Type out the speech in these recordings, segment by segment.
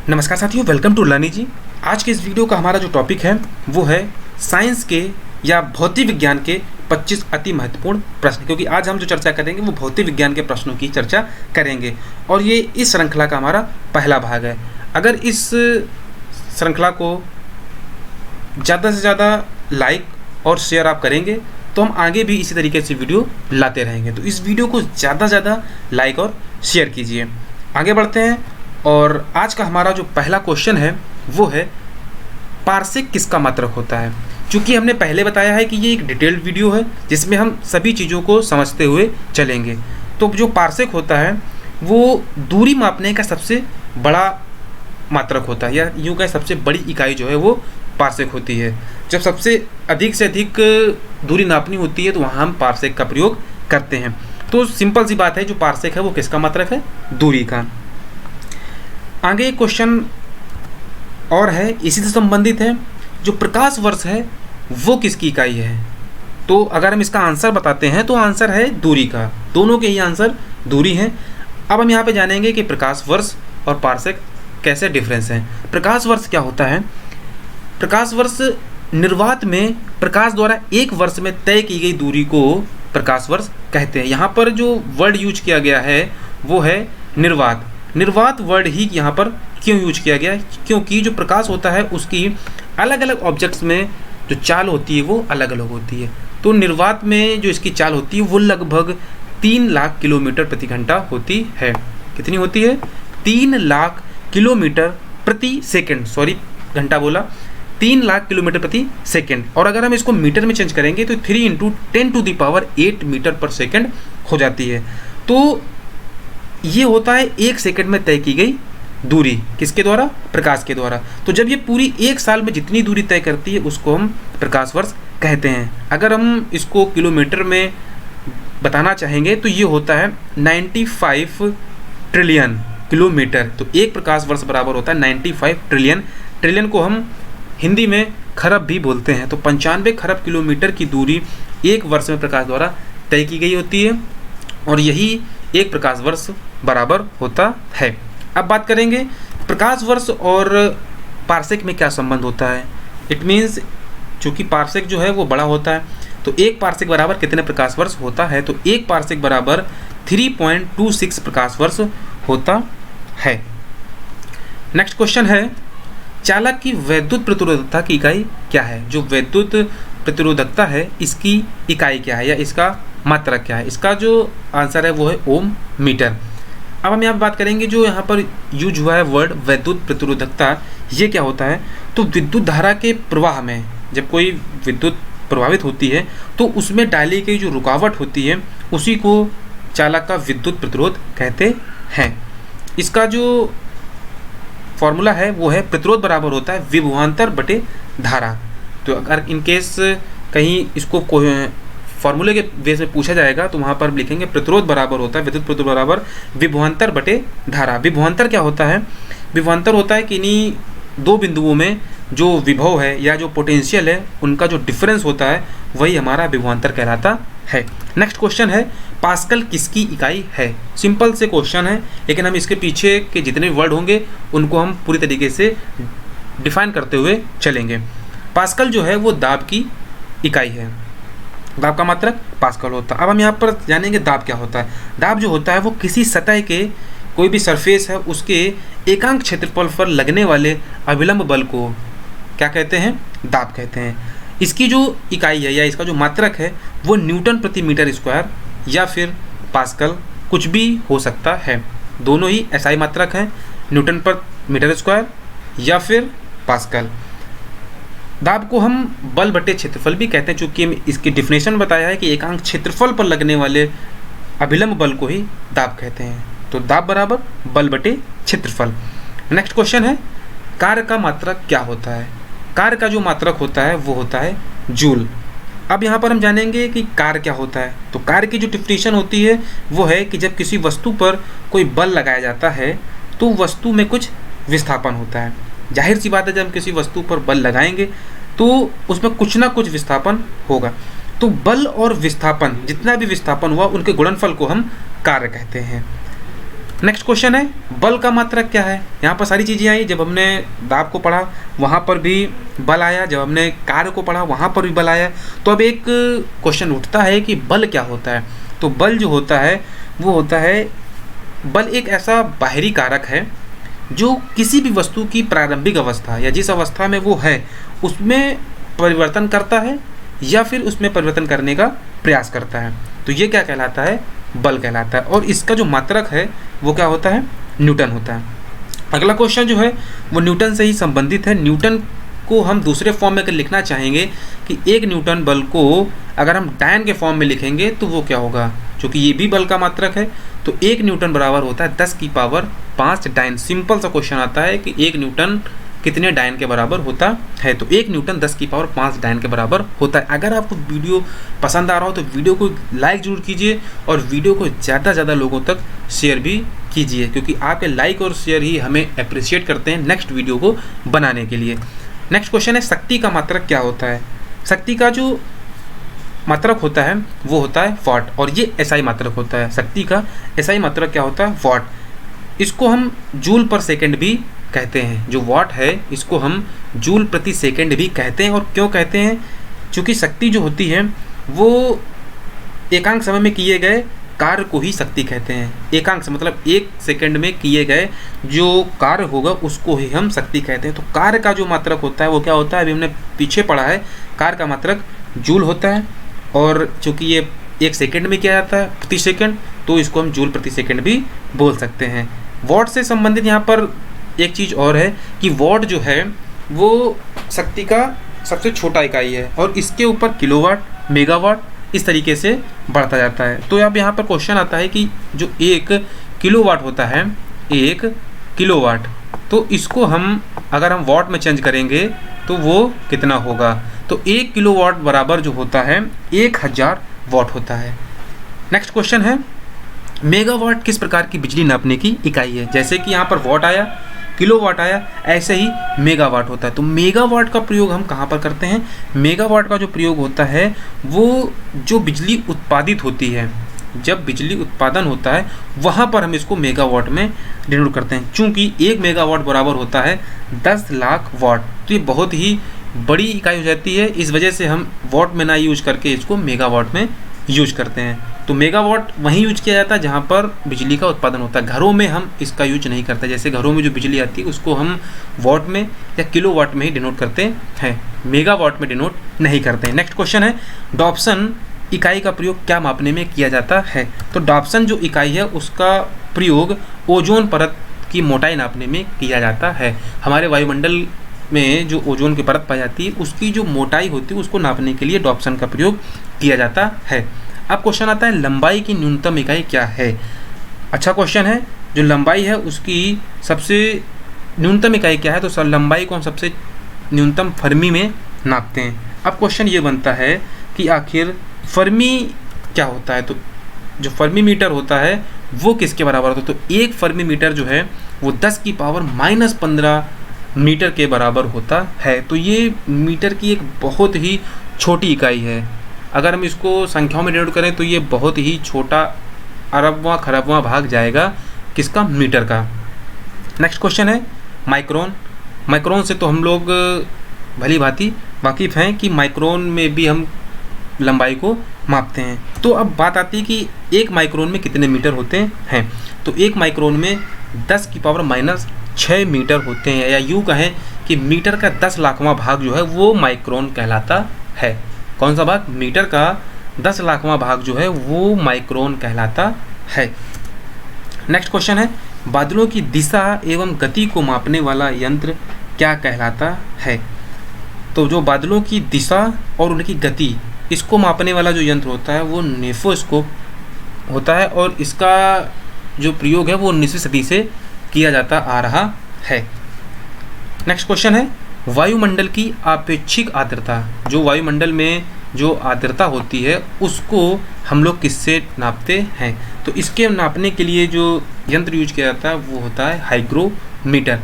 नमस्कार साथियों, welcome to learning जी। आज के इस वीडियो का हमारा जो टॉपिक है वो है साइंस के या भौतिक विज्ञान के 25 अति महत्वपूर्ण प्रश्न, क्योंकि आज हम जो चर्चा करेंगे वो भौतिक विज्ञान के प्रश्नों की चर्चा करेंगे और ये इस श्रृंखला का हमारा पहला भाग है। अगर इस श्रृंखला को ज़्यादा से ज़्यादा लाइक और शेयर आप करेंगे तो हम आगे भी इसी तरीके से वीडियो लाते रहेंगे। तो इस वीडियो को ज़्यादा से ज़्यादा लाइक और शेयर कीजिए। आगे बढ़ते हैं और आज का हमारा जो पहला क्वेश्चन है वो है पार्सेक किसका मात्रक होता है। चूँकि हमने पहले बताया है कि ये एक डिटेल्ड वीडियो है जिसमें हम सभी चीज़ों को समझते हुए चलेंगे। तो जो पार्सेक होता है वो दूरी मापने का सबसे बड़ा मात्रक होता है, या यूँ कहें सबसे बड़ी इकाई जो है वो पार्सेक होती है। जब सबसे अधिक से अधिक दूरी नापनी होती है तो वहाँ हम पार्सेक का प्रयोग करते हैं। तो सिंपल सी बात है, जो पार्सेक है वो किसका मात्रक है? दूरी का। आगे क्वेश्चन और है, इसी से संबंधित है, जो प्रकाश वर्ष है वो किसकी इकाई है? तो अगर हम इसका आंसर बताते हैं तो आंसर है दूरी का। दोनों के ही आंसर दूरी हैं। अब हम यहाँ पे जानेंगे कि प्रकाश वर्ष और पार्सेक कैसे डिफरेंस हैं। प्रकाश वर्ष क्या होता है? प्रकाश वर्ष निर्वात में प्रकाश द्वारा एक वर्ष में तय की गई दूरी को प्रकाश वर्ष कहते हैं। यहाँ पर जो वर्ड यूज किया गया है वो है निर्वात। निर्वात वर्ड ही यहाँ पर क्यों यूज किया गया? क्योंकि जो प्रकाश होता है उसकी अलग अलग ऑब्जेक्ट्स में जो चाल होती है वो अलग अलग होती है। तो निर्वात में जो इसकी चाल होती है वो लगभग 3 लाख किलोमीटर प्रति घंटा होती है। कितनी होती है? 3 लाख किलोमीटर प्रति सेकेंड, सॉरी घंटा बोला, 3 लाख किलोमीटर प्रति सेकेंड। और अगर हम इसको मीटर में चेंज करेंगे तो 3 × 10⁸ मीटर पर सेकेंड हो जाती है। तो ये होता है 1 सेकंड में तय की गई दूरी। किसके द्वारा? प्रकाश के द्वारा। तो जब ये पूरी 1 साल में जितनी दूरी तय करती है उसको हम प्रकाश वर्ष कहते हैं। अगर हम इसको किलोमीटर में बताना चाहेंगे तो ये होता है 95 ट्रिलियन किलोमीटर। तो एक प्रकाश वर्ष बराबर होता है 95 ट्रिलियन। ट्रिलियन को हम हिंदी में खरब भी बोलते हैं। तो 95 खरब किलोमीटर की दूरी एक वर्ष में प्रकाश द्वारा तय की गई होती है और यही एक प्रकाश वर्ष बराबर होता है। अब बात करेंगे प्रकाश वर्ष और पार्सेक में क्या संबंध होता है। इट मीन्स चूँकि पार्सेक जो है वो बड़ा होता है तो एक पार्सेक बराबर कितने प्रकाश वर्ष होता है? तो एक पार्सेक बराबर 3.26 प्रकाश वर्ष होता है। नेक्स्ट क्वेश्चन है, चालक की वैद्युत प्रतिरोधकता की इकाई क्या है? जो वैद्युत प्रतिरोधकता है इसकी इकाई क्या है या इसका मात्रक क्या है? इसका जो आंसर है वो है ओम मीटर। अब हम यहाँ बात करेंगे, जो यहाँ पर यूज हुआ है वर्ड वैद्युत प्रतिरोधकता, ये क्या होता है? तो विद्युत धारा के प्रवाह में जब कोई विद्युत प्रभावित होती है तो उसमें डाली गई जो रुकावट होती है उसी को चालक का विद्युत प्रतिरोध कहते हैं। इसका जो फॉर्मूला है वो है प्रतिरोध बराबर होता है विभवांतर बटे धारा। तो अगर इनकेस कहीं इसको फॉर्मूले के बेस में पूछा जाएगा तो वहाँ पर लिखेंगे प्रतिरोध बराबर होता है विद्युत प्रतिरोध बराबर विभवांतर बटे धारा। विभवांतर क्या होता है? विभवांतर होता है कि इन्हीं दो बिंदुओं में जो विभव है या जो पोटेंशियल है उनका जो डिफरेंस होता है वही हमारा विभवांतर कहलाता है। नेक्स्ट क्वेश्चन है, पास्कल किसकी इकाई है? सिंपल से क्वेश्चन है लेकिन हम इसके पीछे के जितने वर्ड होंगे उनको हम पूरी तरीके से डिफाइन करते हुए चलेंगे। पास्कल जो है वो दाब की इकाई है। दाब का मात्रक पास्कल होता है। अब हम यहाँ पर जानेंगे दाब क्या होता है। दाब जो होता है वो किसी सतह के कोई भी सरफेस है उसके एकांक क्षेत्रफल पर लगने वाले अभिलंब बल को क्या कहते हैं? दाब कहते हैं। इसकी जो इकाई है या इसका जो मात्रक है वो न्यूटन प्रति मीटर स्क्वायर या फिर पास्कल कुछ भी हो सकता है। दोनों ही एसआई मात्रक हैं, न्यूटन पर मीटर स्क्वायर या फिर पास्कल। दाब को हम बल बटे क्षेत्रफल भी कहते हैं, चूँकि इसकी डिफिनेशन बताया है कि एकांक क्षेत्रफल पर लगने वाले अभिलंब बल को ही दाब कहते हैं। तो दाब बराबर बल बटे क्षेत्रफल। नेक्स्ट क्वेश्चन है, कार्य का मात्रक क्या होता है? कार्य का जो मात्रक होता है वो होता है जूल। अब यहाँ पर हम जानेंगे कि कार्य क्या होता है। तो कार्य की जो डिफिनेशन होती है वो है कि जब किसी वस्तु पर कोई बल लगाया जाता है तो वस्तु में कुछ विस्थापन होता है। जाहिर सी बात है, जब हम किसी वस्तु पर बल लगाएंगे तो उसमें कुछ ना कुछ विस्थापन होगा। तो बल और विस्थापन, जितना भी विस्थापन हुआ उनके गुणनफल को हम कार्य कहते हैं। नेक्स्ट क्वेश्चन है बल का मात्रक क्या है। यहाँ पर सारी चीज़ें आई, जब हमने दाब को पढ़ा वहाँ पर भी बल आया, जब हमने कार्य को पढ़ा वहाँ पर भी बल आया। तो अब एक क्वेश्चन उठता है कि बल क्या होता है। तो बल जो होता है वो होता है, बल एक ऐसा बाहरी कारक है जो किसी भी वस्तु की प्रारंभिक अवस्था या जिस अवस्था में वो है उसमें परिवर्तन करता है या फिर उसमें परिवर्तन करने का प्रयास करता है। तो ये क्या कहलाता है, बल कहलाता है। और इसका जो मात्रक है वो क्या होता है, न्यूटन होता है। अगला क्वेश्चन जो है वो न्यूटन से ही संबंधित है। न्यूटन को हम दूसरे फॉर्म में अगर लिखना चाहेंगे कि 1 न्यूटन बल को अगर हम डायन के फॉर्म में लिखेंगे तो वो क्या होगा, क्योंकि ये भी बल का मात्रक है। तो 1 न्यूटन बराबर होता है 10 की पावर 5 डायन। सिंपल सा क्वेश्चन आता है कि 1 न्यूटन कितने डायन के बराबर होता है। तो 1 न्यूटन 10 की पावर 5 डायन के बराबर होता है। अगर आपको वीडियो पसंद आ रहा हो तो वीडियो को लाइक जरूर कीजिए और वीडियो को ज़्यादा से ज़्यादा लोगों तक शेयर भी कीजिए, क्योंकि आपके लाइक और शेयर ही हमें अप्रिशिएट करते हैं नेक्स्ट वीडियो को बनाने के लिए। नेक्स्ट क्वेश्चन है शक्ति का मात्रक क्या होता है। शक्ति का जो मात्रक होता है वो होता है वॉट, और ये एसआई मात्रक होता है। शक्ति का एसआई मात्रक क्या होता है, वॉट। इसको हम जूल पर सेकेंड भी कहते हैं। जो वॉट है इसको हम जूल प्रति सेकेंड भी कहते हैं। और क्यों कहते हैं, क्योंकि शक्ति जो होती है वो एकांक समय में किए गए कार्य को ही शक्ति कहते हैं। एकांक से मतलब 1 सेकंड में किए गए जो कार्य होगा उसको ही हम शक्ति कहते हैं। तो कार्य का जो मात्रक होता है वो क्या होता है, अभी हमने पीछे पढ़ा है, कार्य का मात्रक जूल होता है। और चूँकि ये 1 सेकंड में किया जाता है प्रति सेकंड, तो इसको हम जूल प्रति सेकंड भी बोल सकते हैं। वॉट से संबंधित यहाँ पर एक चीज़ और है कि वॉट जो है वो शक्ति का सबसे छोटा इकाई है और इसके ऊपर किलोवाट, मेगावाट इस तरीके से बढ़ता जाता है। तो अब यहाँ पर क्वेश्चन आता है कि जो 1 किलोवाट होता है, 1 किलोवाट, तो इसको हम अगर हम वॉट में चेंज करेंगे तो वो कितना होगा। तो 1 किलोवाट बराबर जो होता है 1000 वॉट होता है। नेक्स्ट क्वेश्चन है मेगावाट किस प्रकार की बिजली नापने की इकाई है। जैसे कि यहाँ पर वॉट आया, किलोवाट आया, ऐसे ही मेगावाट होता है। तो मेगावाट का प्रयोग हम कहाँ पर करते हैं, मेगावाट का जो प्रयोग होता है वो जो बिजली उत्पादित होती है, जब बिजली उत्पादन होता है वहाँ पर हम इसको मेगावाट में डिनोट करते हैं। चूँकि 1 मेगावाट बराबर होता है 10 लाख वाट, तो ये बहुत ही बड़ी इकाई हो जाती है। इस वजह से हम वॉट में ना यूज करके इसको मेगावाट में यूज करते हैं। तो मेगावाट वहीं यूज किया जाता है जहाँ पर बिजली का उत्पादन होता है। घरों में हम इसका यूज नहीं करते, जैसे घरों में जो बिजली आती है उसको हम वॉट में या किलोवाट में ही डिनोट करते हैं, मेगावाट में डिनोट नहीं करते हैं। नेक्स्ट क्वेश्चन है डॉप्सन इकाई का प्रयोग क्या मापने में किया जाता है। तो डॉप्सन जो इकाई है उसका प्रयोग ओजोन परत की मोटाई नापने में किया जाता है। हमारे वायुमंडल में जो ओजोन की परत पाई जाती है उसकी जो मोटाई होती है उसको नापने के लिए डॉप्सन का प्रयोग किया जाता है। अब क्वेश्चन आता है लंबाई की न्यूनतम इकाई क्या है। अच्छा क्वेश्चन है, जो लंबाई है उसकी सबसे न्यूनतम इकाई क्या है। तो सर लंबाई को हम सबसे न्यूनतम फर्मी में नापते हैं। अब क्वेश्चन ये बनता है कि आखिर फर्मी क्या होता है। तो जो फर्मी मीटर होता है वो किसके बराबर होता है। तो 1 फर्मी मीटर जो है वो 10 की पावर -15 मीटर के बराबर होता है। तो ये मीटर की एक बहुत ही छोटी इकाई है। अगर हम इसको संख्याओं में डिनोट करें तो ये बहुत ही छोटा अरबवां खरबवां भाग जाएगा किसका, मीटर का। नेक्स्ट क्वेश्चन है माइक्रोन। माइक्रोन से तो हम लोग भली भांति वाकिफ़ हैं कि माइक्रोन में भी हम लंबाई को मापते हैं। तो अब बात आती है कि 1 माइक्रोन में कितने मीटर होते हैं। तो 1 माइक्रोन में 10 की पावर -6 मीटर होते हैं, या यूँ कहें कि मीटर का 10 लाखवां भाग जो है वो माइक्रोन कहलाता है। कौन सा भाग, मीटर का 10 लाखवां भाग जो है वो माइक्रोन कहलाता है। नेक्स्ट क्वेश्चन है बादलों की दिशा एवं गति को मापने वाला यंत्र क्या कहलाता है। तो जो बादलों की दिशा और उनकी गति इसको मापने वाला जो यंत्र होता है वो नेफोस्कोप होता है, और इसका जो प्रयोग है वो 19वीं सदी से किया जाता आ रहा है। नेक्स्ट क्वेश्चन है वायुमंडल की आपेक्षिक आर्द्रता। जो वायुमंडल में जो आर्द्रता होती है उसको हम लोग किससे नापते हैं। तो इसके नापने के लिए जो यंत्र यूज किया जाता है वो होता है हाइग्रोमीटर।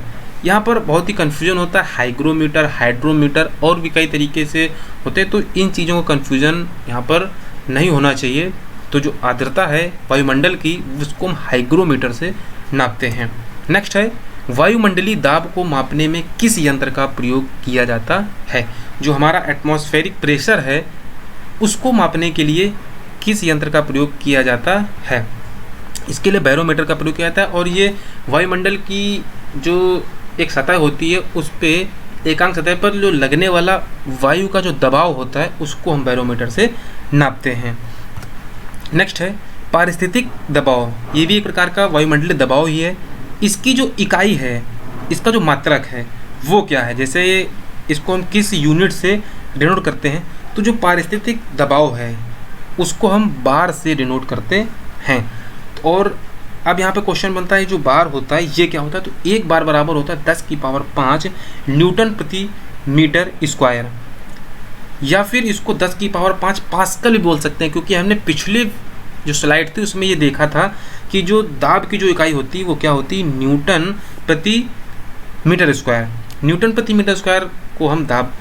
यहाँ पर बहुत ही कन्फ्यूजन होता है, हाइग्रोमीटर, हाइड्रोमीटर और भी कई तरीके से होते हैं। तो इन चीज़ों का कन्फ्यूजन यहाँ पर नहीं होना चाहिए। तो जो आर्द्रता है वायुमंडल की उसको हम हाइग्रोमीटर से नापते हैं। नेक्स्ट है वायुमंडलीय दाब को मापने में किस यंत्र का प्रयोग किया जाता है। जो हमारा एटमॉस्फेरिक प्रेशर है उसको मापने के लिए किस यंत्र का प्रयोग किया जाता है। इसके लिए बैरोमीटर का प्रयोग किया जाता है और ये वायुमंडल की जो एक सतह होती है उस पर एकांक सतह पर जो लगने वाला वायु का जो दबाव होता है उसको हम बैरोमीटर से नापते हैं। नेक्स्ट है पारिस्थितिक दबाव, ये भी एक प्रकार का वायुमंडलीय दबाव ही है। इसकी जो इकाई है, इसका जो मात्रक है वो क्या है, जैसे इसको हम किस यूनिट से डिनोट करते हैं, तो जो पारिस्थितिक दबाव है उसको हम बार से डिनोट करते हैं। और अब यहाँ पे क्वेश्चन बनता है जो बार होता है ये क्या होता है, तो एक बार बराबर होता है 10⁵ न्यूटन प्रति मीटर स्क्वायर, या फिर इसको 10⁵ पास्कल भी बोल सकते हैं, क्योंकि हमने पिछले जो स्लाइड थी उसमें ये देखा था कि जो दाब की जो इकाई होती है वो क्या होती है, न्यूटन प्रति मीटर स्क्वायर। न्यूटन प्रति मीटर स्क्वायर को हम दाब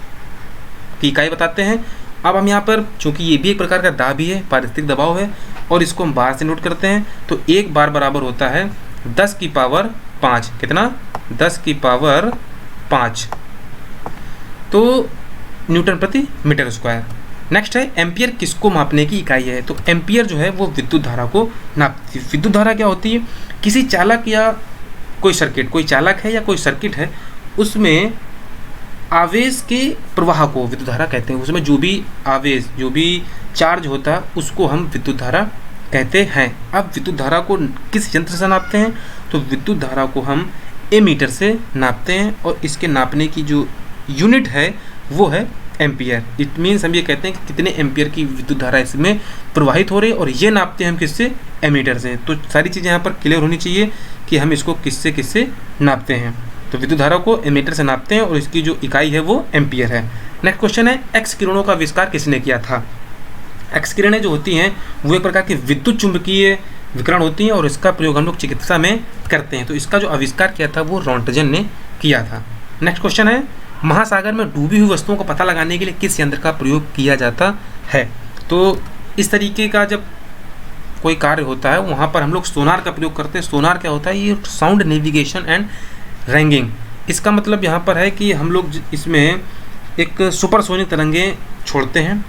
की इकाई बताते हैं। अब हम यहाँ पर चूँकि ये भी एक प्रकार का दाब ही है, पारिस्थितिक दबाव है, और इसको हम बार से नोट करते हैं, तो एक बार बराबर होता है 10⁵ कितना, 10⁵ तो न्यूटन प्रति मीटर स्क्वायर। नेक्स्ट है एम्पियर किसको मापने की इकाई है, तो एम्पियर जो है वो विद्युत धारा को नापती है। विद्युत धारा क्या होती है, किसी चालक या कोई सर्किट, कोई चालक है या कोई सर्किट है उसमें आवेश के प्रवाह को विद्युत धारा कहते हैं। उसमें जो भी आवेश, जो भी चार्ज होता है उसको हम विद्युत धारा कहते हैं। अब विद्युत धारा को किस यंत्र से नापते हैं, तो विद्युत धारा को हम एमीटर से नापते हैं और इसके नापने की जो यूनिट है वो है एम्पियर। इट मीन्स हम ये कहते हैं कि कितने एम्पियर की विद्युत धारा इसमें प्रवाहित हो रही है, और ये नापते हैं हम किससे, एमीटर से। तो सारी चीज़ें यहाँ पर क्लियर होनी चाहिए कि हम इसको किससे किससे नापते हैं। तो विद्युत धारा को एमीटर से नापते हैं और इसकी जो इकाई है वो एम्पियर है। नेक्स्ट क्वेश्चन है एक्स किरणों का आविष्कार किसने किया था। एक्स किरणें जो होती हैं वो एक प्रकार की विद्युत चुंबकीय विकिरण होती हैं और इसका प्रयोग हम लोग चिकित्सा में करते हैं। तो इसका जो आविष्कार किया था वो रोंटगन ने किया था। नेक्स्ट क्वेश्चन है महासागर में डूबी हुई वस्तुओं का पता लगाने के लिए किस यंत्र का प्रयोग किया जाता है। तो इस तरीके का जब कोई कार्य होता है वहाँ पर हम लोग सोनार का प्रयोग करते हैं। सोनार क्या होता है, ये साउंड नेविगेशन एंड रैंगिंग। इसका मतलब यहाँ पर है कि हम लोग इसमें एक सुपरसोनिक तरंगें छोड़ते हैं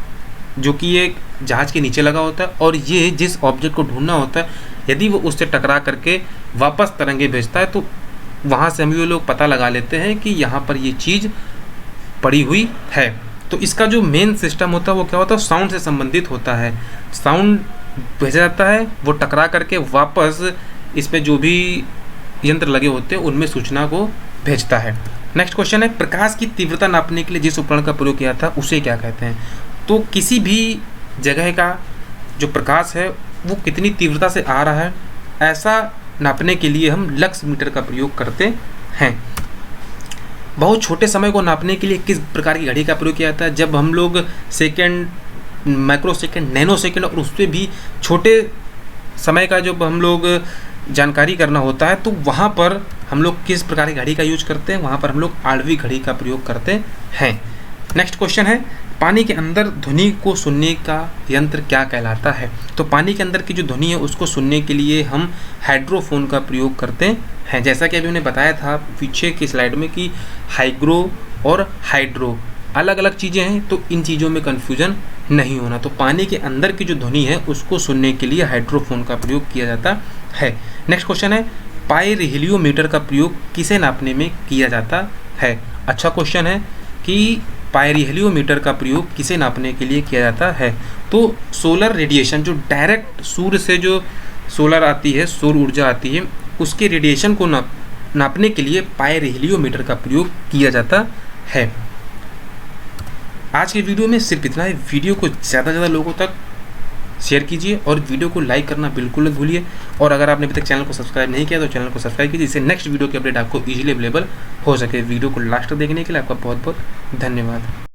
जो कि एक जहाज़ के नीचे लगा होता है, और ये जिस ऑब्जेक्ट को ढूंढना होता है यदि वो उससे टकरा करके वापस तरंगें भेजता है तो वहाँ से हम ये लोग पता लगा लेते हैं कि यहाँ पर ये चीज़ पड़ी हुई है। तो इसका जो मेन सिस्टम होता है वो क्या होता है, साउंड से संबंधित होता है। साउंड भेजा जाता है, वो टकरा करके वापस इसमें जो भी यंत्र लगे होते हैं उनमें सूचना को भेजता है। नेक्स्ट क्वेश्चन है प्रकाश की तीव्रता नापने के लिए जिस उपकरण का प्रयोग किया था उसे क्या कहते हैं। तो किसी भी जगह का जो प्रकाश है वो कितनी तीव्रता से आ रहा है ऐसा नापने के लिए हम लक्स मीटर का प्रयोग करते हैं। बहुत छोटे समय को नापने के लिए किस प्रकार की घड़ी का प्रयोग किया जाता है। जब हम लोग second, micro second, nano second और उससे भी छोटे समय का जब हम लोग जानकारी करना होता है तो वहाँ पर हम लोग किस प्रकार की घड़ी का यूज करते हैं, वहाँ पर हम लोग आणविक घड़ी का प्रयोग करते हैं। नेक्स्ट क्वेश्चन है पानी के अंदर ध्वनि को सुनने का यंत्र क्या कहलाता है। तो पानी के अंदर की जो ध्वनि है उसको सुनने के लिए हम हाइड्रोफोन का प्रयोग करते हैं। जैसा कि अभी हमने बताया था पीछे की स्लाइड में कि हाइग्रो और हाइड्रो अलग अलग चीज़ें हैं, तो इन चीज़ों में कन्फ्यूजन नहीं होना। तो पानी के अंदर की जो ध्वनि है उसको सुनने के लिए हाइड्रोफोन का प्रयोग किया जाता है। नेक्स्ट क्वेश्चन है पाइरहेलियोमीटर का प्रयोग किसे नापने में किया जाता है। अच्छा क्वेश्चन है कि पाइरहेलियोमीटर का प्रयोग किसे नापने के लिए किया जाता है। तो सोलर रेडिएशन, जो डायरेक्ट सूर्य से जो सोलर आती है, सौर ऊर्जा आती है, उसके रेडिएशन को नापने के लिए पाइरहेलियोमीटर का प्रयोग किया जाता है। आज के वीडियो में सिर्फ इतना ही। वीडियो को ज़्यादा से ज़्यादा लोगों तक शेयर कीजिए और वीडियो को लाइक करना बिल्कुल मत भूलिए। और अगर आपने अभी तक चैनल को सब्सक्राइब नहीं किया तो चैनल को सब्सक्राइब कीजिए, जिससे नेक्स्ट वीडियो की अपडेट आपको ईजिली अवेलेबल हो सके। वीडियो को लास्ट तक देखने के लिए आपका बहुत बहुत धन्यवाद।